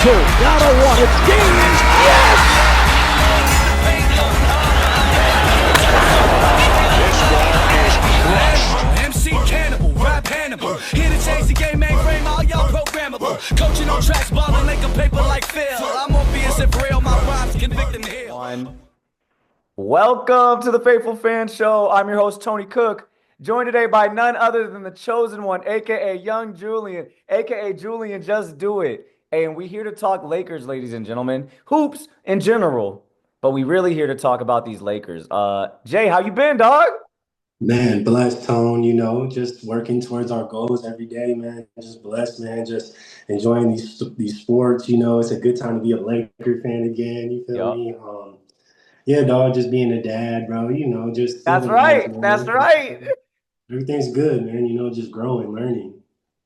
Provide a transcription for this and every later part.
two. Down to one. It's game. Yes! This one is crushed. MC Cannibal, rap Hannibal. Here to change the game, mainframe, all y'all programmable. Coaching on tracks, balling like a paper like Phil. I'm Morpheus and for real, my rhymes convict and heal. Welcome to the Faithful Fan Show. I'm your host, Tony Cook, joined today by none other than the chosen one, aka Young Julian, aka Julian Just Do It. And we're here to talk Lakers, ladies and gentlemen. Hoops in general, but we really here to talk about these Lakers. Jay, how you been, dog? Man, blessed, Tone, just working towards our goals every day, man. Just blessed, man. Just enjoying these sports, it's a good time to be a Laker fan again, you feel me? Yeah, dog, just being a dad, bro, just... That's right, Everything's good, man, just growing, learning.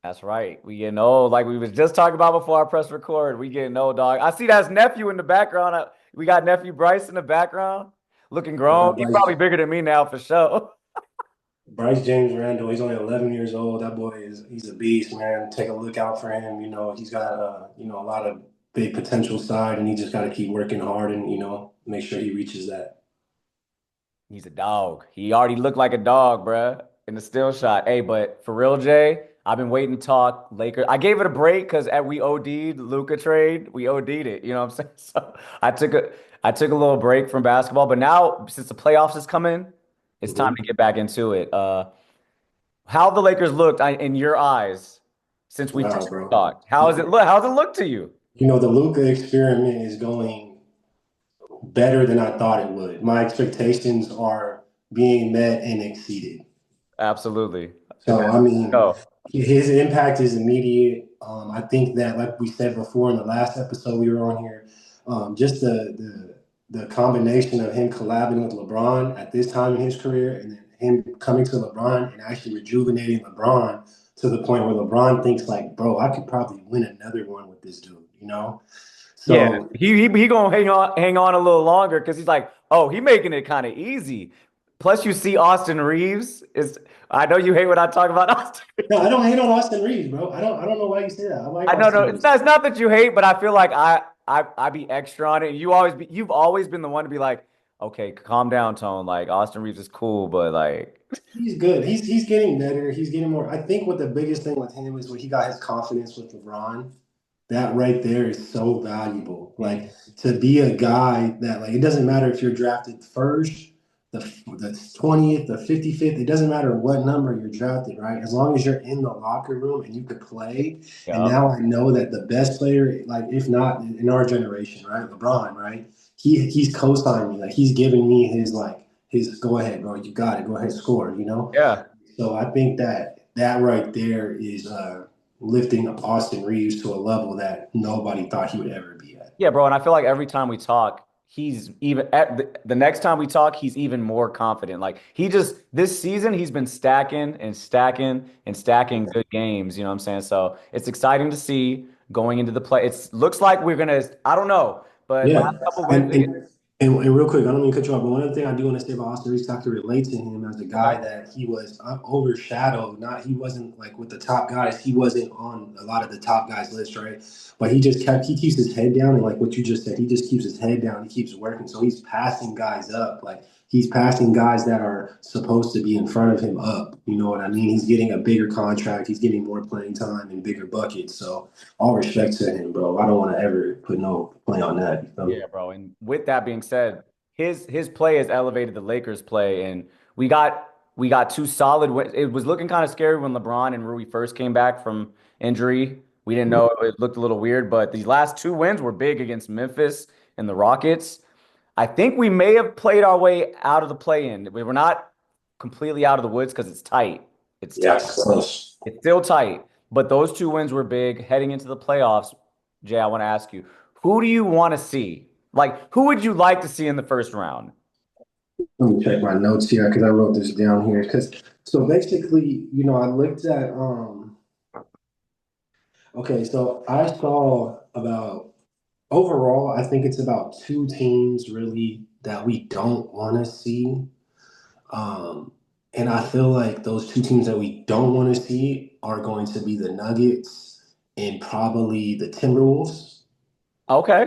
That's right. We getting old, like we was just talking about before I press record. We getting old, dog. I see that's nephew in the background. We got nephew Bryce in the background, looking grown. He's probably bigger than me now for sure. Bryce James Randall, he's only 11 years old. That boy he's a beast, man. Take a look out for him. He's got a lot of big potential side, and he just got to keep working hard and make sure he reaches that. He's a dog. He already looked like a dog, bruh, in the still shot. Hey, but for real, Jay, I've been waiting to talk Lakers. I gave it a break because we OD'd Luka trade. We OD'd it. You know what I'm saying? So I took a little break from basketball, but now since the playoffs is coming, it's time to get back into it. How the Lakers looked in your eyes since we talked? How's it look to you? The Luka experiment is going better than I thought it would. My expectations are being met and exceeded. Absolutely. So, his impact is immediate. I think that, like we said before in the last episode we were on here, just the combination of him collabing with LeBron at this time in his career and then him coming to LeBron and actually rejuvenating LeBron to the point where LeBron thinks like, bro, I could probably win another one with this dude, So yeah, he gonna hang on a little longer because he's like, oh, he making it kind of easy. Plus, you see Austin Reeves I know you hate when I talk about Austin Reeves. No, I don't hate on Austin Reeves, bro. I don't know why you say that. I know it's not that you hate, but I feel like I be extra on it. You've always been the one to be like, okay, calm down, Tone. Like Austin Reeves is cool, but like he's good. He's getting better. He's getting more. I think what the biggest thing with him is when he got his confidence with LeBron. That right there is so valuable. Like to be a guy that like it doesn't matter if you're drafted first, the 20th, the 55th, it doesn't matter what number you're drafted, right? As long as you're in the locker room and you could play. Yep. And now I know that the best player, like if not in our generation, right? LeBron, right? He's co-signing me. Like he's giving me his go ahead, bro. You got it. Go ahead, score, Yeah. So I think that right there is lifting up Austin Reeves to a level that nobody thought he would ever be at. Yeah, bro. And I feel like every time we talk, he's even at the next time we talk, he's even more confident. Like this season, he's been stacking good games. You know what I'm saying? So it's exciting to see going into the play. It looks like we're gonna. I don't know, but yeah. last couple wins. And real quick, I don't mean to cut you off, but one other thing I do want to say about Austin Reeves, I could relate to him as a guy that he was overshadowed. He wasn't like with the top guys. He wasn't on a lot of the top guys list, right? But he keeps his head down. And like what you just said, he just keeps his head down. He keeps working. So he's passing guys up. Like he's passing guys that are supposed to be in front of him up. You know what I mean? He's getting a bigger contract. He's getting more playing time and bigger buckets. So all respect to him, bro. I don't want to ever put no play on that. Yeah, bro. And with that being said, his play has elevated the Lakers' play, and we got two solid wins. It was looking kind of scary when LeBron and Rui first came back from injury. We didn't know, it looked a little weird, but these last two wins were big against Memphis and the Rockets. I think we may have played our way out of the play-in. We were not completely out of the woods because it's tight. It's tight. It's still tight, but those two wins were big heading into the playoffs. Jay, I want to ask you, who do you want to see? Like, who would you like to see in the first round? Let me check my notes here because I wrote this down here. So basically, I looked at okay, so I saw about overall, I think it's about two teams really that we don't want to see. And I feel like those two teams that we don't want to see are going to be the Nuggets and probably the Timberwolves. Okay.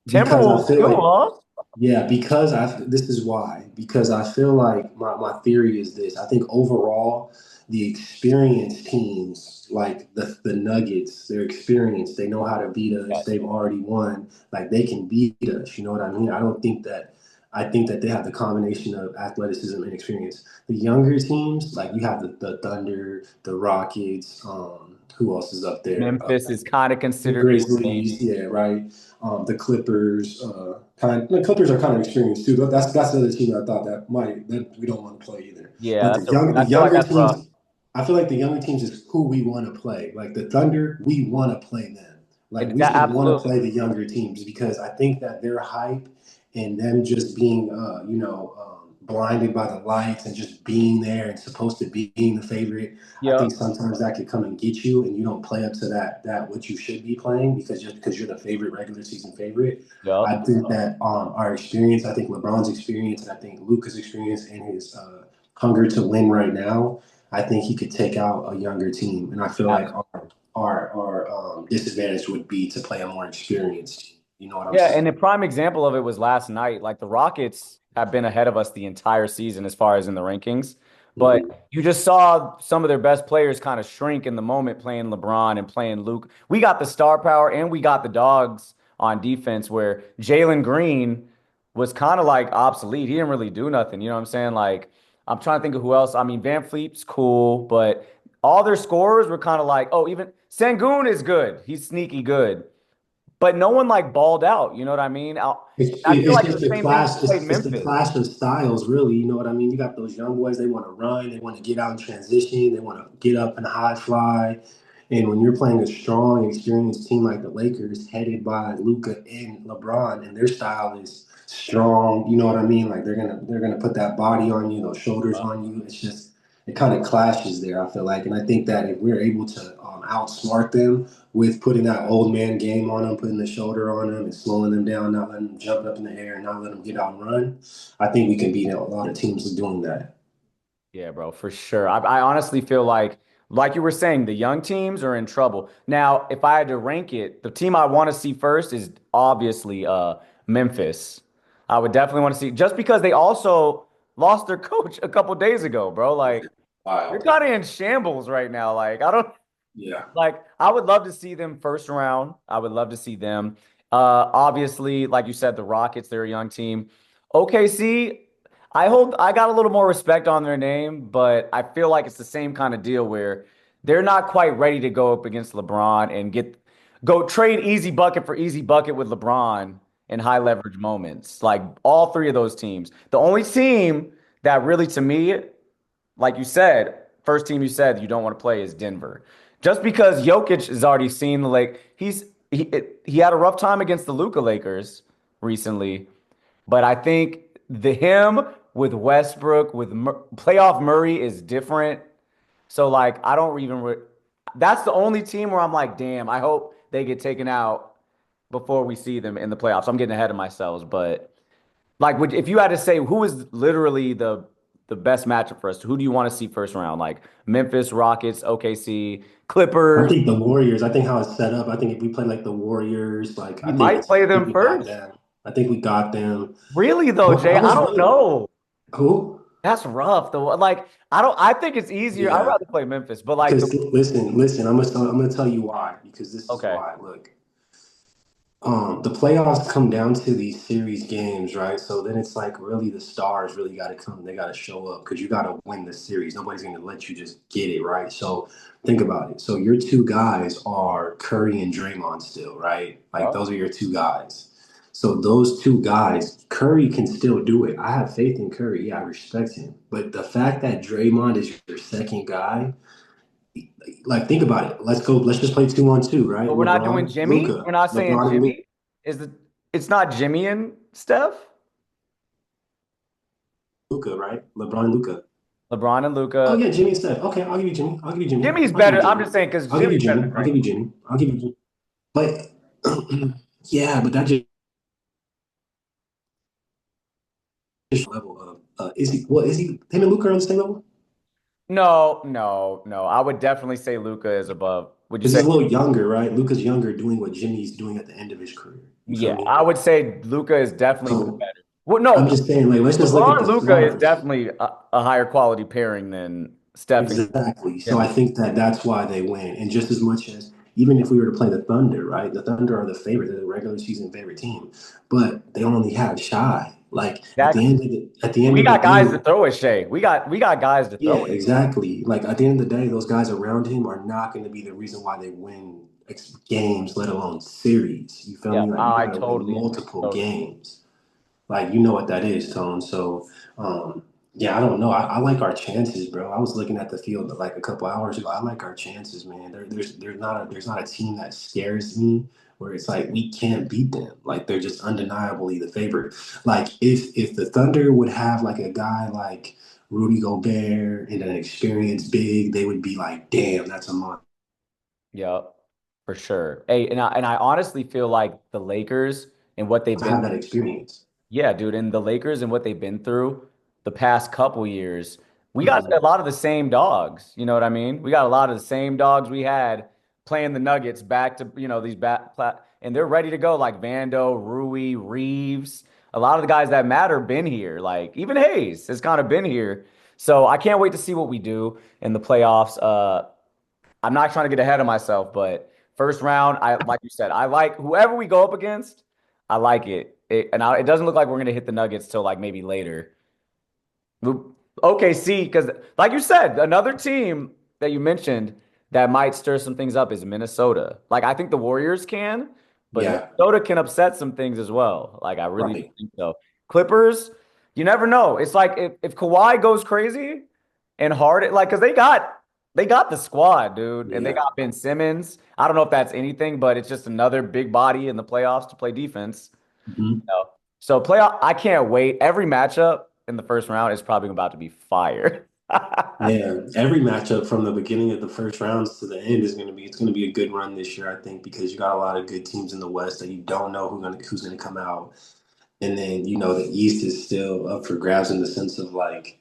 because I Timberwolves feel too, like huh? yeah, because I this is why. Because I feel like my theory is this. I think overall, the experienced teams, like the Nuggets, they're experienced. They know how to beat us. Yes. They've already won. Like they can beat us. You know what I mean? I don't think that I think that they have the combination of athleticism and experience. The younger teams, like you have the Thunder, the Rockets, who else is up there? Memphis is kind of The considered in, Grizzlies, maybe. yeah, right. The Clippers, the Clippers are kind of experienced too. That's the other team I thought that we don't want to play either. Yeah, But that's a. the I feel like younger that's rough. teams, I feel like the younger teams is who we want to play. Like the Thunder, we want to play them. Like we That should want to absolutely. play the younger teams because I think that their hype and them just being, blinded by the lights and just being there and supposed to be being the favorite. I Yep. think sometimes that could come and get you, and you don't play up to that what you should be playing because just because you're the favorite regular season favorite. Yep. I think that our experience, I think LeBron's experience, and I think Luka's experience and his hunger to win right now, I think he could take out a younger team, and I feel like our disadvantage would be to play a more experienced team. You know what I'm Yeah, and saying? the prime example of it was last night. Like the Rockets have been ahead of us the entire season as far as in the rankings, but Mhm. you just saw some of their best players kind of shrink in the moment playing LeBron and playing Luke. We got the star power and we got the dogs on defense where Jalen Green was kind of like obsolete. He didn't really do nothing. You know what I'm saying? Like I'm trying to think of who else. I mean, Van Fleet's cool, but all their scorers were kind of like, oh, even Sengun is good. He's sneaky good. But no one like balled out. You know what I mean? I feel It's like just the the same thing clash. played It's the Memphis. clash of styles, really. You know what I mean? You got those young boys. They want to run. They want to get out and transition. They want to get up and high fly. And when you're playing a strong, experienced team like the Lakers, headed by Luca and LeBron, and their style is strong, you know what I mean? Like they're gonna put that body on you, those shoulders on you. It's just it kind of clashes there. I feel like, and I think that if we're able to outsmart them with putting that old man game on them, putting the shoulder on them, and slowing them down, not letting them jump up in the air, and not letting them get out and run, I think we can beat a lot of teams doing that. Yeah, bro, for sure. I honestly feel like you were saying, the young teams are in trouble. Now, if I had to rank it, the team I want to see first is obviously Memphis. I would definitely want to see just because they also lost their coach a couple days ago, bro. Like they're Wild. kind of in shambles right now. Like I don't. Yeah. Like, I would love to see them first round. I would love to see them. Obviously, like you said, the Rockets, they're a young team. OKC, I hope I got a little more respect on their name, but I feel like it's the same kind of deal where they're not quite ready to go up against LeBron and go trade easy bucket for easy bucket with LeBron in high leverage moments. Like all three of those teams. The only team that really, to me, like you said, first team you said you don't want to play is Denver. Just because Jokic has already seen the he had a rough time against the Luka Lakers recently, but I think the him with Westbrook with playoff Murray is different. So like I don't even that's the only team where I'm like, damn, I hope they get taken out before we see them in the playoffs. I'm getting ahead of myself, but like, if you had to say who is literally the best matchup for us, who do you want to see first round? Like Memphis, Rockets, OKC, I Clippers. think the Warriors. I think how it's set up. I think if we play like the Warriors, like You might I play think them we got first. them. I think we got them. Really though, I Jay, I was don't really know. who? That's rough though. Like, I don't. I think it's easier. I'd Yeah. rather play Memphis, but like the Because listen. I'm gonna tell you why. Because this is okay, why. Look, the playoffs come down to these series games, right? So then it's like really the stars really got to come. They got to show up because you got to win the series. Nobody's going to let you just get it, right? So think about it. So your two guys are Curry and Draymond still, right? Like yeah, those are your two guys. So those two guys, Curry can still do it. I have faith in Curry. Yeah, I respect him. But the fact that Draymond is your second guy, like think about it. Let's go. Let's just play 2-on-2, right? but we're not doing Jimmy. We're not saying LeBron and Luka. Jimmy. Is the It's not Jimmy and Steph, Luca, right? LeBron, Luca. LeBron and Oh Luca. yeah, Jimmy instead. Okay, I'll give you Jimmy. I'll give you Jimmy. Jimmy's I'll give you better. I'm Jimmy. just saying because I'll give you Jimmy's better Jimmy. than I'll give Draymond. you Jimmy. I'll give you Jimmy. But yeah, but that just level of is he what is he him and Luca are on the same level? No, no, no. I would definitely say Luca is above. Would you Because say? he's a little younger, right? Luka's younger, doing what Jimmy's doing at the end of his career. You feel Yeah, me? I would say Luca is definitely So better. Well, I'm no, just saying, like, let's just look at LeBron the Luca is stars. definitely a higher quality pairing than Steph and Exactly. So I Jimmy. think that that's why they win. And just as much as even if we were to play the Thunder, right? The Thunder are the favorite, they're the regular season favorite team, but they only have Shy. Like Exactly. at the end We of the got guys to day, throw at Shea. We got guys to yeah, throw it. exactly. Like at the end of the day, those guys around him are not going to be the reason why they win games, let alone series. You feel Yeah, me? Like you I got to win totally agree. multiple Totally. games. Like you know what that is, Tone. So yeah, I don't know. I like our chances, bro. I was looking at the field like a couple hours ago. I like our chances, man. There's not a team that scares me where it's like we can't beat them. Like they're just undeniably the favorite. Like if the Thunder would have like a guy like Rudy Gobert and an experienced big, they would be like, damn, that's a monster. Yeah, for sure. Hey, and I honestly feel like the Lakers and what they've To have been. that experience. Yeah, dude, and the Lakers and what they've been through the past couple years, we got a Mhm. lot of the same dogs. You know what I mean? We got a lot of the same dogs we had playing the Nuggets back to, these and they're ready to go like Vando, Rui, Reeves. A lot of the guys that matter been here. Like even Hayes has kind of been here. So I can't wait to see what we do in the playoffs. I'm not trying to get ahead of myself, but first round, I like you said, I like whoever we go up against. I like it. It doesn't look like we're gonna hit the Nuggets till like maybe later. Okay, see, because like you said, another team that you mentioned that might stir some things up is Minnesota. Like I think the Warriors can, but Yeah, Minnesota can upset some things as well. Like I really right. think so. Clippers, you never know. It's like if Kawhi goes crazy and Harden, like because they got the squad, dude, and they Yeah. got Ben Simmons. I don't know if that's anything, but it's just another big body in the playoffs to play defense. Mhm. No. So playoff, I can't wait. Every matchup in the first round is probably about to be fire. Yeah, every matchup from the beginning of the first rounds to the end is going to be it's going to be a good run this year, I think, because you got a lot of good teams in the West that you don't know who's going to come out, and then the East is still up for grabs in the sense of like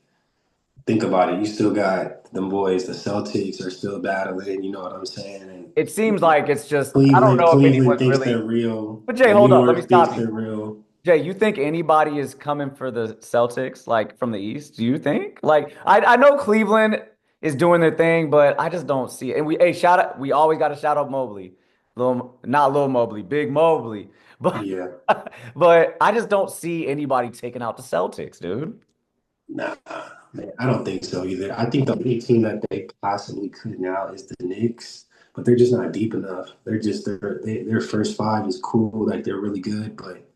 think about it, you still got them boys, the Celtics are still battling, you know what I'm saying, and It seems like it's just I don't Cleveland know if Cleveland anyone's thinks really. they're real, But Jay, and New hold up. Let me York thinks stop you. they're real. Jay, you think anybody is coming for the Celtics like from the East? Do you think? Like I know Cleveland is doing their thing, but I just don't see it. And shout out. We always got to shout out Mobley, not Lil Mobley, Big Mobley. But Yeah, but I just don't see anybody taking out the Celtics, dude. nah, man, I don't think so either. I think the only team that they possibly could now is the Knicks, but they're just not deep enough. Their first five is cool, like they're really good, but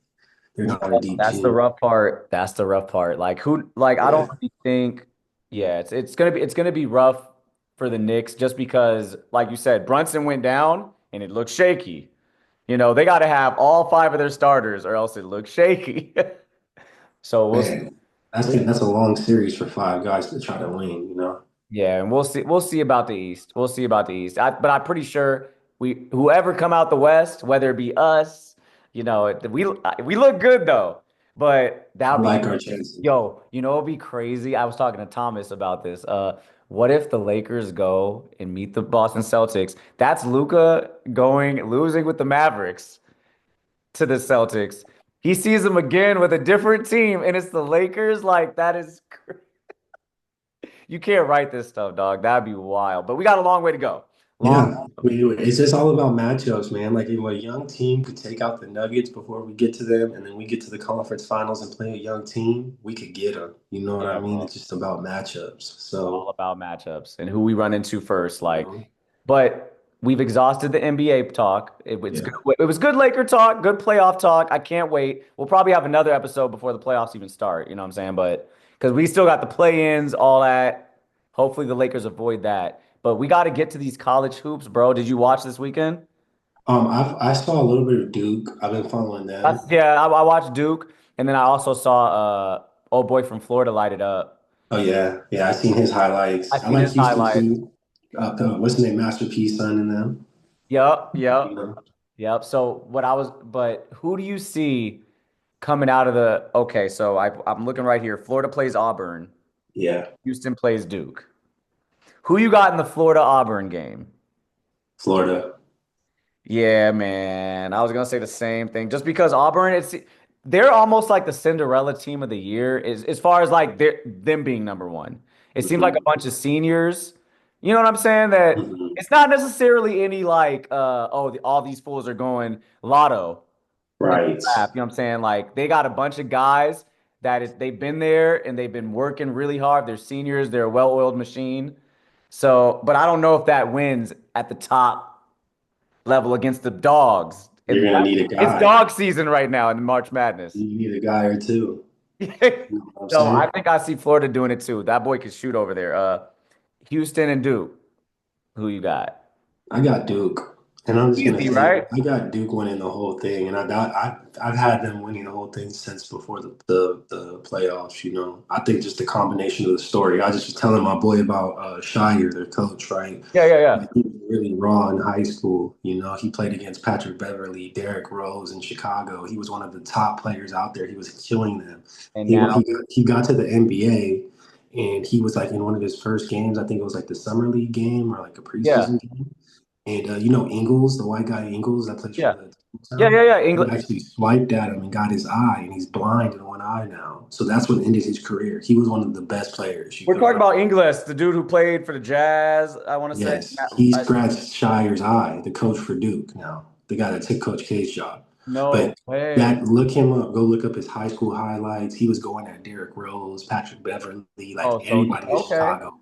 they're Yeah, not a deep that's the team. rough part. That's the rough part. Like who like I don't Yeah, really think yeah, it's gonna be rough for the Knicks just because, like you said, Brunson went down and it looked shaky. They got to have all five of their starters or else it looks shaky. So we'll see. man, that's a long series for five guys to try to win. Yeah, and we'll see. We'll see about the East. We'll see about the East. But I'm pretty sure whoever come out the West, whether it be us, we look good though. But that I would be like our chances. yo. It'd be crazy. I was talking to Thomas about this. What if the Lakers go and meet the Boston Celtics? That's Luca losing with the Mavericks to the Celtics. He sees them again with a different team, and it's the Lakers. Like that is. You can't write this stuff, dog. That'd be wild. But we got a long way to go. Long. Yeah, it's just all about matchups, man. Like if a young team could take out the Nuggets before we get to them, and then we get to the conference finals and play a young team, we could get them. You know what I Yeah, mean? bro. It's just about matchups. It's all So, about matchups and who we run into first. you Like, know, but we've exhausted the NBA talk. It's good. yeah. It was good Laker talk, good playoff talk. I can't wait. We'll probably have another episode before the playoffs even start. You know what I'm saying? But because we still got the play-ins, all that. Hopefully the Lakers avoid that. But we got to get to these college hoops, bro. Did you watch this weekend? I saw a little bit of Duke. I've been following them. Yeah, I watched Duke, and then I also saw old boy from Florida light it up. Oh yeah, yeah. I seen his I highlights. I seen like his Houston highlights. too. What's the name? Masterpiece son in them. Yep, You yep, know. yep. But who do you see coming out of the? Okay, so I'm looking right here. Florida plays Auburn. Yeah. Houston plays Duke. Who you got in the Florida Auburn game? Florida. Yeah, man. I was gonna say the same thing. Just because Auburn, they're almost like the Cinderella team of the year as far as like them being number one. It seems like a Hmm. bunch of seniors. You know what I'm saying? That Hmm. it's not necessarily any like all these fools are going lotto in the Right. draft. You know what I'm saying? Like they got a bunch of guys they've been there and they've been working really hard. They're seniors, they're a well-oiled machine. So, but I don't know if that wins at the top level against the dogs. You're And gonna need a it's guy. dog season right now in March Madness. You need a guy or two. You know what I'm So I saying? think I see Florida doing it too. That boy can shoot over there. Houston and Duke. Who you got? I got Duke, and I'm just gonna Easy, say right? I got Duke winning the whole thing, and I've had them winning the whole thing since before the playoffs. You know, I think just the combination of the story. I just was telling my boy about Shire, their coach, right? Yeah, yeah, yeah. He was really raw in high school. You know, he played against Patrick Beverly, Derrick Rose in Chicago. He was one of the top players out there. He was killing them. And He now, he got to the NBA. And he was like in one of his first games. I think it was like the summer league game or like a yeah, preseason game. And you know Ingles, the white guy Ingles that plays for yeah, the yeah, town, yeah, yeah. he English. actually swiped at him and got his eye, and he's blind in one eye now. So that's what ended his career. He was one of the best players you We're could talking ever. about English, the dude who played for the Jazz. I want to say. Yes, he scratched Shire's eye, the coach for Duke now, the guy that took Coach K's job. No But way. that look him up, go look up his high school highlights. He was going at Derrick Rose, Patrick Beverly, like Oh, so everybody in okay. Chicago.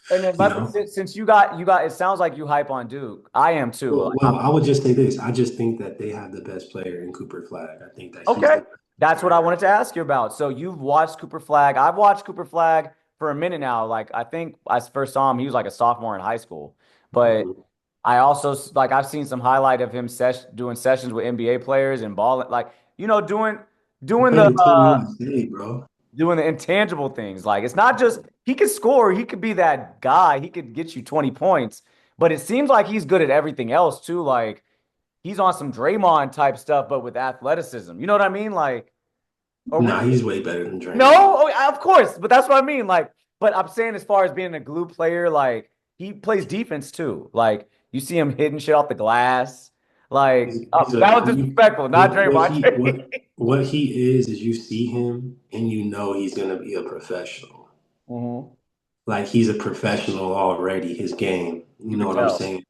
And then, You but know. since you got, it sounds like you hype on Duke. I am too. Well, I would just say this. I just think that they have the best player in Cooper Flag. I think that he's the Okay. best That's what I player. wanted to ask you about. So you've watched Cooper Flag. I've watched Cooper Flag for a minute now. Like I think I first saw him, he was like a sophomore in high school. But Mhm. I also like I've seen some highlight of him doing sessions with NBA players and balling, like He doing played the with Team USA, bro. doing the intangible things. Like it's not just he could score, he could be that guy, he could get you 20 points, but it seems like he's good at everything else too. Like he's on some Draymond type stuff, but with athleticism. You know what I mean? Like, or would Nah, you? he's way better than No, Draymond. of course, but that's what I mean. Like, but I'm saying as far as being a glue player, like he plays defense too. Like you see him hitting shit off the glass. Like He's a that was you, disrespectful, not Draymond. what he is you see him and you know he's gonna be a professional. Mhm. Like he's a professional already. His game, you You know could what I'm tell. saying?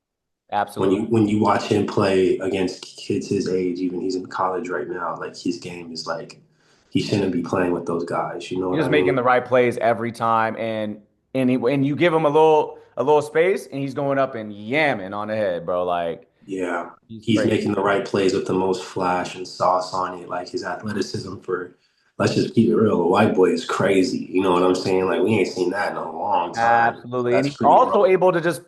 Absolutely. When you watch him play against kids his age, even he's in college right now, like his game is like he shouldn't be playing with those guys. You know He's what I just making mean? the right plays every time, and you give him a little space, and he's going up and yamming on the head, bro. Like Yeah, he's he's crazy. making the right plays with the most flash and sauce on it. Like his athleticism for, let's just keep it real, the white boy is crazy. You know what I'm saying? Like we ain't seen that in a long time. Absolutely, and That's he's pretty also raw. able to just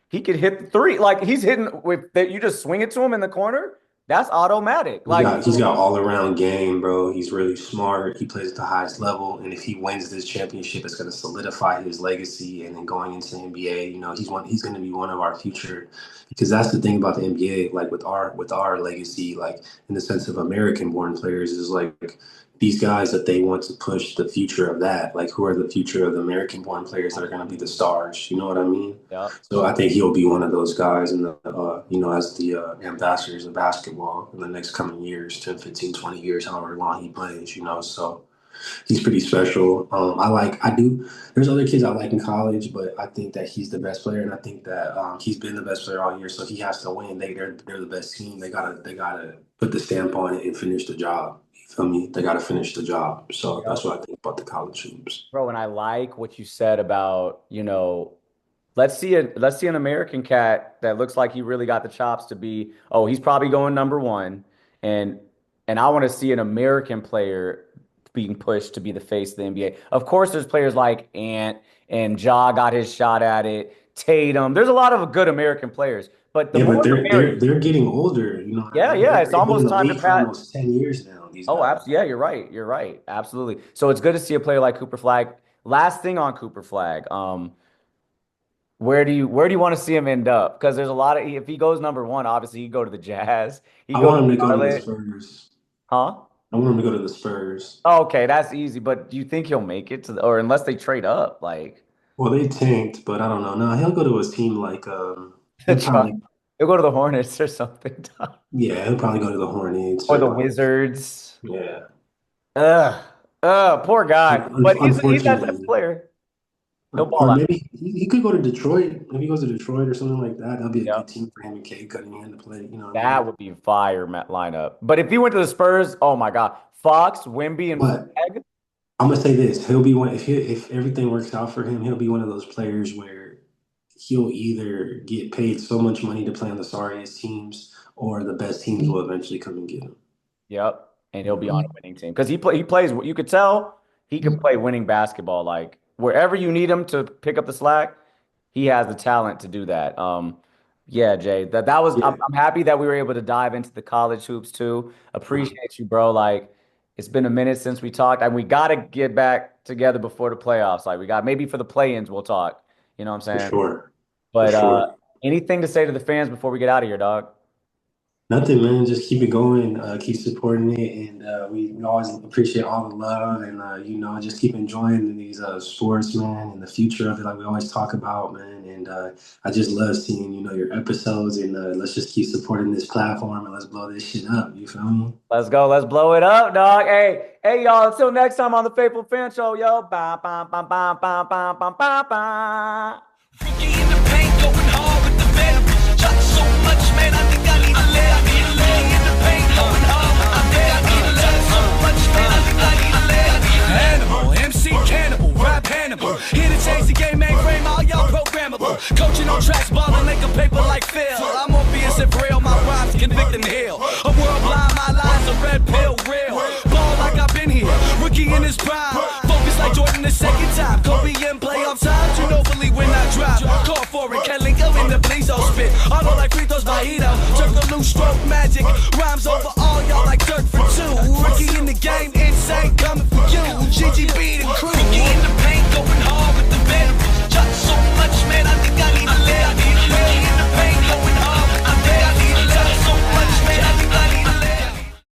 he could hit the three. Like he's hitting with that. You just swing it to him in the corner. That's automatic. Like He's got all around game, bro. He's really smart. He plays at the highest level, and if he wins this championship, it's going to solidify his legacy. And then going into the NBA, you know, he's going to be one of our future. Because that's the thing about the NBA, like with our legacy, like in the sense of American-born players, is like these guys that they want to push the future of that. Like who are the future of the American-born players that are going to be the stars? You know what I mean? yep. So I think he'll be one of those guys in the, you know, as the ambassadors of basketball in the next coming years, 10, 15, 20 years, however long he plays, you know. So he's pretty special. There's other kids I like in college, but I think that he's the best player. And I think that he's been the best player all year. So he has to win. They're the best team. They gotta put the stamp on it and finish the job. You feel me? They got to finish the job. So that's Yep. what I think about the college hoops. Bro, and I like what you said about, let's see an American cat that looks like he really got the chops to be, oh, he's probably going number one. And and I want to see an American player being pushed to be the face of the NBA. Of course, there's players like Ant and Ja got his shot at it. Tatum. There's a lot of good American players, but the Yeah, but more the merrier. they're getting older. You know what I Yeah, mean? yeah, it's They've been in almost the time to league for pat. almost 10 years now. These Oh, guys. absolutely. Yeah, you're right. You're right. Absolutely. So it's good to see a player like Cooper Flag. Last thing on Cooper Flag. Where do you want to see him end up? Because there's a lot of if he goes number one, obviously he go to the Jazz. He I goes want to him to go to the Charlotte. Spurs. Huh? I want him to go to the Spurs. Oh, okay, that's easy. But do you think he'll make it or unless they trade up, like Well, they tanked, but I don't know. No, he'll go to his team like the he'll probably Charlotte? He'll go to the Hornets or something. Yeah, he'll probably go to the Hornets Or the Wizards. yeah. Ugh. Poor guy. But he's that type of Unfortunately, player. He'll ball or out. maybe he could go to Detroit. If he goes to Detroit or something like that, that'll be a good Yep. team for him and Cade Cunningham to play. You know what I That mean? would be fire lineup. But if he went to the Spurs, oh my God. Fox, Wimby, and But Flag. I'm gonna say this: he'll be one if everything works out for him. He'll be one of those players where he'll either get paid so much money to play on the sorriest teams, or the best teams will eventually come and get him. Yep. And he'll You be know? on a winning team. Because he plays, you could tell he can play winning basketball. Like wherever you need him to pick up the slack, he has the talent to do that. Yeah, Jay. That was Yeah. I'm happy that we were able to dive into the college hoops too. Appreciate you, bro. Like it's been a minute since we talked, and we gotta get back together before the playoffs. Like we got maybe for the play-ins we'll talk. You know what I'm For saying? sure. For But sure. anything to say to the fans before we get out of here, dog? Nothing, man. Just keep it going. Keep supporting it, and we always appreciate all the love, and just keep enjoying these sports, man, and the future of it, like we always talk about, man. And I just love seeing your episodes, and let's just keep supporting this platform, and let's blow this shit up. You feel me? Let's go. Let's blow it up, dog. Hey, y'all. Until next time on the Faithful Fan Show, yo. Ba, ba, ba, ba, ba, ba, ba, ba, ba. Rookie in the paint, going hard with the venom. Shot so much, man, I think I need a lay. I need a lay in the paint, going hard with the venom. I need a lay so much, man, I think I need a lay. Animal, MC Cannibal, rap Hannibal. Here to change the game, mainframe, all y'all programmable. Coaching on tracks, balling like a paper like Phil. I'm Morpheus and real, my rhymes convict and heal. A world blind, my lies a red pill, real. Ball like I've been here, rookie in his prime. Focus like Jordan the second time. Kobe in playoff times, you know believe when I drop. Call for it, Kelly go in the please, oh spit. Auto like free throws by Ito. Circle loose stroke magic, rhyme